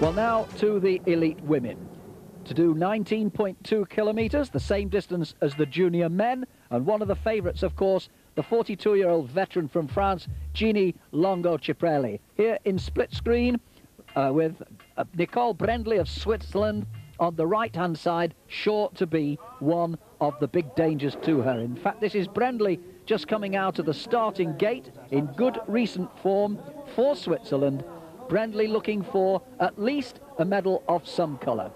Well, now to the elite women. To do 19.2 kilometres, the same distance as the junior men, and one of the favourites, of course, the 42-year-old veteran from France, Gini Longo-Ciprelli. Here in split screen with Nicole Brendley of Switzerland on the right-hand side, sure to be one of the big dangers to her. In fact, this is Brendley just coming out of the starting gate in good recent form for Switzerland. Brendley looking for at least a medal of some colour.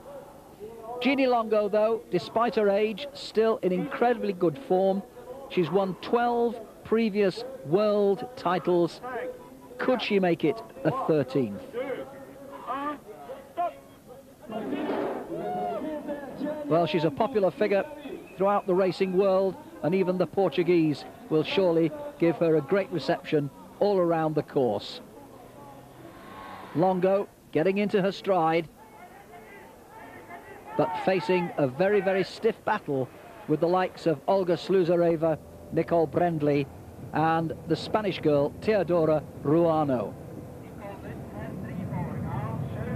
Gini Longo, though, despite her age, still in incredibly good form. She's won 12 previous world titles. Could she make it a 13th? Well, she's a popular figure throughout the racing world, and even the Portuguese will surely give her a great reception all around the course. Longo getting into her stride, but facing a very, very stiff battle with the likes of Olga Sluzareva, Nicole Brendley, and the Spanish girl, Teodora Ruano.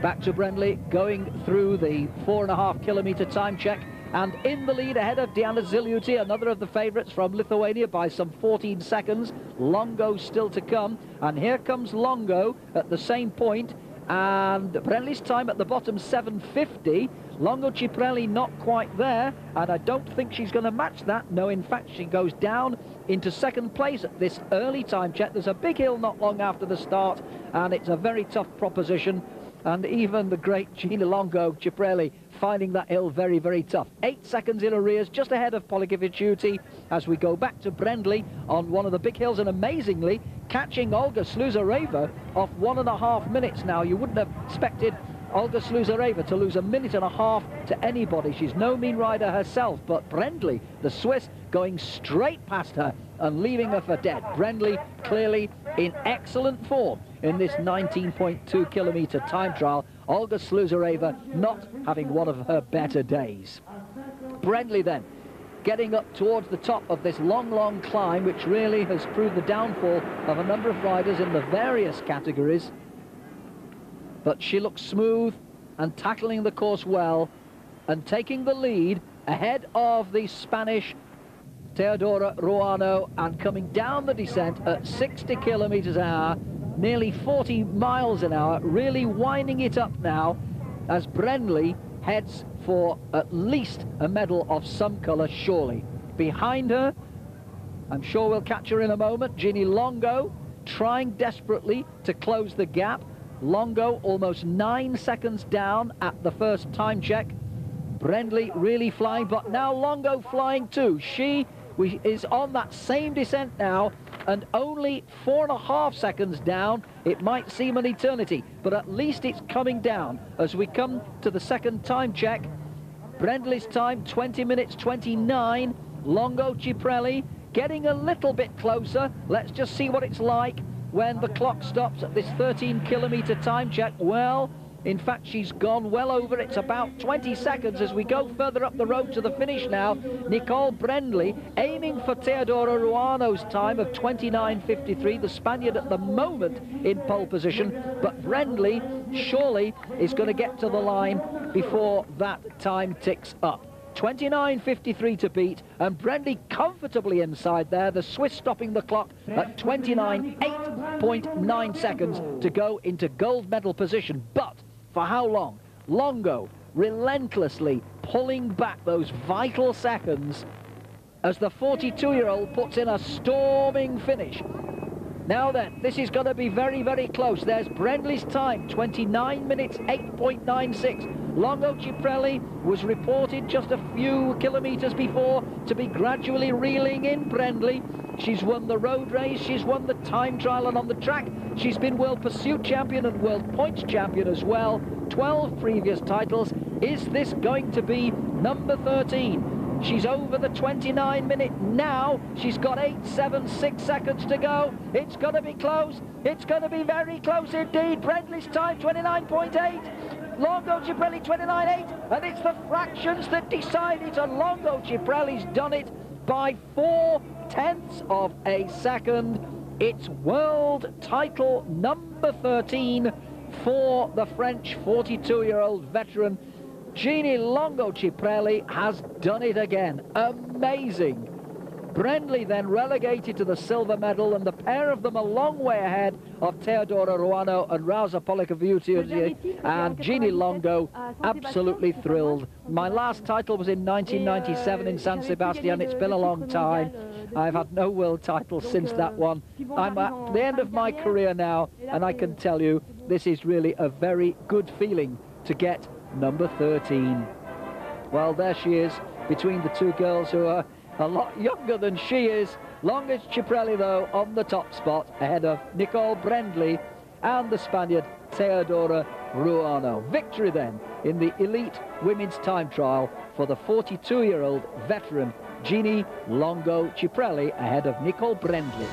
Back to Brendley, going through the 4.5 kilometre time check, and in the lead ahead of Diana Ziliuti, another of the favourites from Lithuania, by some 14 seconds. Longo still to come, and here comes Longo at the same point, and Brendley's time at the bottom, 7:50. Longo-Ciprelli not quite there, and I don't think she's going to match that. No, in fact, she goes down into second place at this early time check. There's a big hill not long after the start, and it's a very tough proposition. And even the great Gini Longo-Ciprelli finding that hill very, very tough. 8 seconds in arrears, just ahead of Polikiewicz as we go back to Brendley on one of the big hills, and amazingly catching Olga Sluzareva off 1.5 minutes now. You wouldn't have expected Olga Sluzareva to lose 1.5 minutes to anybody. She's no mean rider herself, but Brendley, the Swiss, going straight past her and leaving her for dead. Brendley clearly in excellent form in this 19.2 kilometre time trial. Olga Sluzareva not having one of her better days. Brendley then getting up towards the top of this long, long climb, which really has proved the downfall of a number of riders in the various categories. But she looks smooth and tackling the course well and taking the lead ahead of the Spanish Teodora Ruano, and coming down the descent at 60 kilometres an hour, nearly 40 miles an hour, really winding it up now as Brendley heads for at least a medal of some colour, surely. Behind her, I'm sure we'll catch her in a moment, Gini Longo trying desperately to close the gap. Longo almost 9 seconds down at the first time check. Brendley really flying, but now Longo flying too. She is on that same descent now, and only 4.5 seconds down. It might seem an eternity, but at least it's coming down as we come to the second time check. Brendley's time, 20 minutes 29. Longo-Ciprelli getting a little bit closer. Let's just see what it's like when the clock stops at this 13 kilometre time check. Well, in fact, she's gone well over. It's about 20 seconds as we go further up the road to the finish now. Nicole Brendley aiming for Teodora Ruano's time of 29:53, the Spaniard at the moment in pole position, but Brendley surely is going to get to the line before that time ticks up. 29:53 to beat, and Brendley comfortably inside there, the Swiss stopping the clock at 29.8 seconds to go into gold medal position. But for how long? Longo relentlessly pulling back those vital seconds as the 42-year-old puts in a storming finish. Now then, this is going to be very, very close. There's Brendley's time, 29 minutes 8.96. Longo-Ciprelli was reported just a few kilometres before to be gradually reeling in Brendley. She's won the road race, she's won the time trial, and on the track she's been World Pursuit Champion and World Points Champion as well. 12 previous titles. Is this going to be number 13? She's over the 29-minute now. She's got 8.76 seconds to go. It's going to be close. It's going to be very close indeed. Brendley's time, 29.8. Longo-Ciprelli, 29.8. And it's the fractions that decide it. And Longo-Ciprelli's done it by 0.4 of a second. It's world title number 13 for the French 42-year-old veteran. Gini Longo Ciprelli has done it again. Amazing. Brendley then relegated to the silver medal, and the pair of them a long way ahead of Teodora Ruano and Rosa Polikaviuti, and Gini Longo absolutely thrilled. My last title was in 1997 in San Sebastian. It's been a long time. I've had no world title since that one. I'm at the end of my career now, and I can tell you this is really a very good feeling to get number 13. Well, there she is between the two girls who are a lot younger than she is. Longo Ciprelli, though, on the top spot, ahead of Nicole Brendley and the Spaniard Teodora Ruano. Victory then in the elite women's time trial for the 42-year-old veteran Gini Longo Ciprelli ahead of Nicole Brendley.